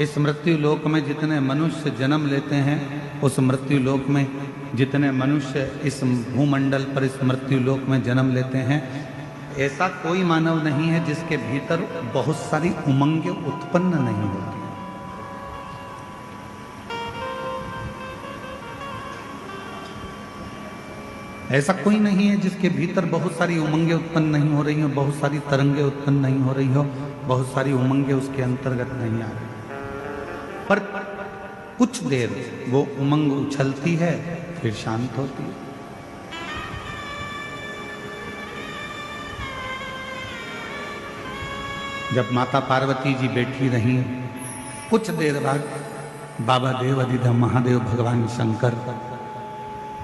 इस मृत्यु लोक में जितने मनुष्य जन्म लेते हैं, उस मृत्यु लोक में जितने मनुष्य इस भूमंडल पर इस मृत्यु लोक में जन्म लेते हैं, ऐसा कोई मानव नहीं है जिसके भीतर बहुत सारी उमंगें उत्पन्न नहीं होती। ऐसा कोई नहीं है जिसके भीतर बहुत सारी उमंगें उत्पन्न नहीं हो रही हो, बहुत सारी तरंगें उत्पन्न नहीं हो रही हो, बहुत सारी उमंगें उसके अंतर्गत नहीं आ रही, पर कुछ देर वो उमंग उछलती है, फिर शांत होती है। जब माता पार्वती जी बैठी रही, कुछ देर बाद बाबा देव अधिधम महादेव भगवान शंकर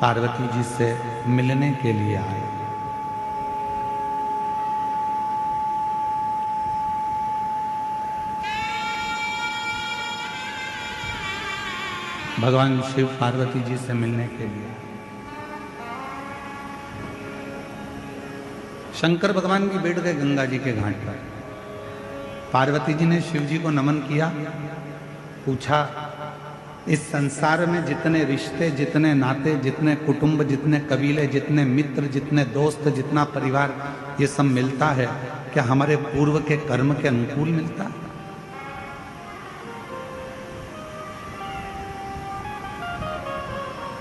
पार्वती जी से मिलने के लिए आए। भगवान शिव पार्वती जी से मिलने के लिए शंकर भगवान भी बैठ गए गंगा जी के घाट पर। पार्वती जी ने शिव जी को नमन किया, पूछा, इस संसार में जितने रिश्ते, जितने नाते, जितने कुटुंब, जितने कबीले, जितने मित्र, जितने दोस्त, जितना परिवार, ये सब मिलता है, क्या हमारे पूर्व के कर्म के अनुकूल मिलता है?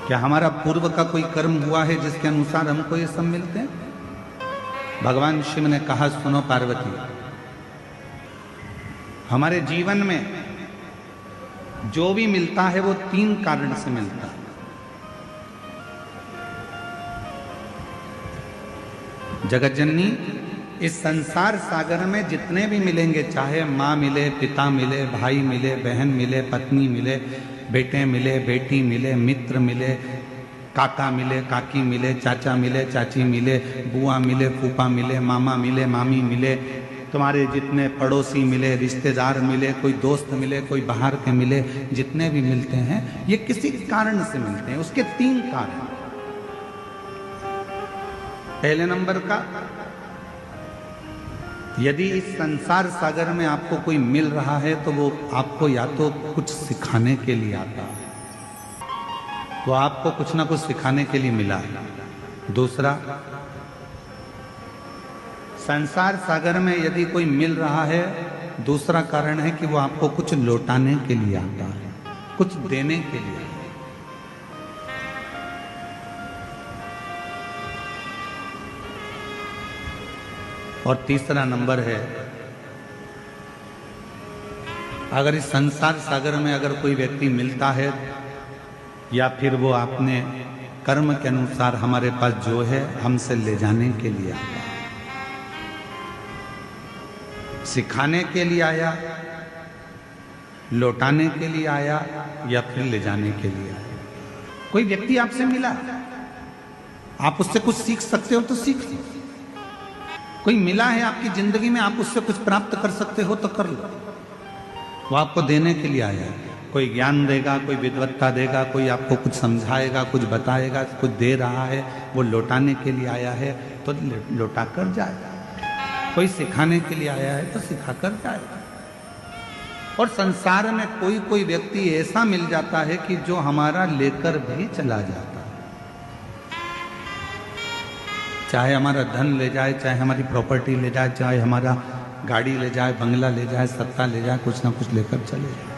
क्या हमारा पूर्व का कोई कर्म हुआ है जिसके अनुसार हमको ये सब मिलते हैं? भगवान शिव ने कहा, सुनो पार्वती, हमारे जीवन में जो भी मिलता है वो 3 कारण से मिलता है। जगत जननी, इस संसार सागर में जितने भी मिलेंगे, चाहे माँ मिले, पिता मिले, भाई मिले, बहन मिले, पत्नी मिले, बेटे मिले, बेटी मिले, मित्र मिले, काका मिले, काकी मिले, चाचा मिले, चाची मिले, बुआ मिले, फूफा मिले, मामा मिले, मामी मिले, तुम्हारे जितने पड़ोसी मिले, रिश्तेदार मिले, कोई दोस्त मिले, कोई बाहर के मिले, जितने भी मिलते हैं ये किसी कारण से मिलते हैं। उसके 3 कारण। पहले नंबर का, यदि इस संसार सागर में आपको कोई मिल रहा है तो वो आपको या तो कुछ सिखाने के लिए आता है, वो आपको कुछ ना कुछ सिखाने के लिए मिला है। दूसरा, संसार सागर में यदि कोई मिल रहा है, दूसरा कारण है कि वो आपको कुछ लौटाने के लिए आता है, कुछ देने के लिए। और तीसरा नंबर है, अगर इस संसार सागर में अगर कोई व्यक्ति मिलता है या फिर वो अपने कर्म के अनुसार हमारे पास जो है हमसे ले जाने के लिए आता है, सिखाने के लिए आया, लौटाने के लिए आया, या फिर ले जाने के लिए आया। कोई व्यक्ति आपसे मिला, आप उससे कुछ सीख सकते हो तो सीख लो। कोई मिला है आपकी जिंदगी में, आप उससे कुछ प्राप्त कर सकते हो तो कर लो। वो आपको देने के लिए आया है, कोई ज्ञान देगा, कोई विद्वत्ता देगा, कोई आपको कुछ समझाएगा, कुछ बताएगा, कुछ दे रहा है, वो लौटाने के लिए आया है तो लौटा कर जाएगा। कोई सिखाने के लिए आया है तो सिखा कर जाएगा। और संसार में कोई कोई व्यक्ति ऐसा मिल जाता है कि जो हमारा लेकर भी चला जाता है, चाहे हमारा धन ले जाए, चाहे हमारी प्रॉपर्टी ले जाए, चाहे हमारा गाड़ी ले जाए, बंगला ले जाए, सत्ता ले जाए, कुछ ना कुछ लेकर चले जाए।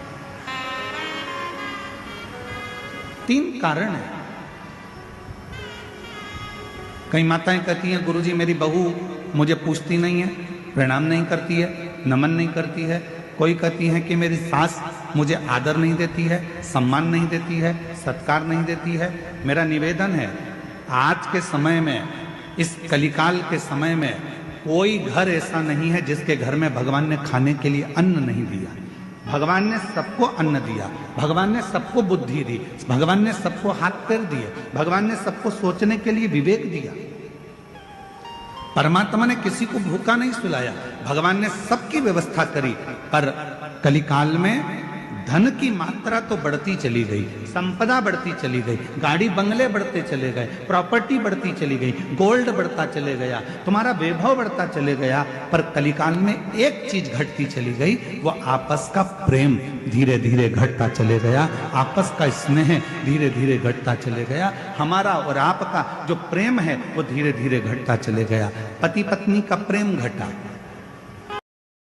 3 कारण है। कई माताएं कहती हैं, गुरुजी मेरी बहू मुझे पूछती नहीं है, प्रणाम नहीं करती है, नमन नहीं करती है। कोई कहती है कि मेरी सास मुझे आदर नहीं देती है, सम्मान नहीं देती है, सत्कार नहीं देती है। मेरा निवेदन है, आज के समय में, इस कलिकाल के समय में, कोई घर ऐसा नहीं है जिसके घर में भगवान ने खाने के लिए अन्न नहीं दिया। भगवान ने सबको अन्न दिया, भगवान ने सबको बुद्धि दी, भगवान ने सबको हाथ पैर दिए, भगवान ने सबको सोचने के लिए विवेक दिया। परमात्मा ने किसी को भूखा नहीं सुलाया, भगवान ने सबकी व्यवस्था करी। पर कलिकाल में धन की मात्रा तो बढ़ती चली गई, संपदा बढ़ती चली गई, गाड़ी बंगले बढ़ते चले गए, प्रॉपर्टी बढ़ती चली गई, गोल्ड बढ़ता चले गया, तुम्हारा वैभव बढ़ता चले गया, पर कलिकाल में एक चीज घटती चली गई, वो आपस का प्रेम धीरे धीरे घटता चले गया, आपस का स्नेह धीरे धीरे घटता चले गया, हमारा और आपका जो प्रेम है वो धीरे धीरे घटता चले गया। पति पत्नी का प्रेम घटा,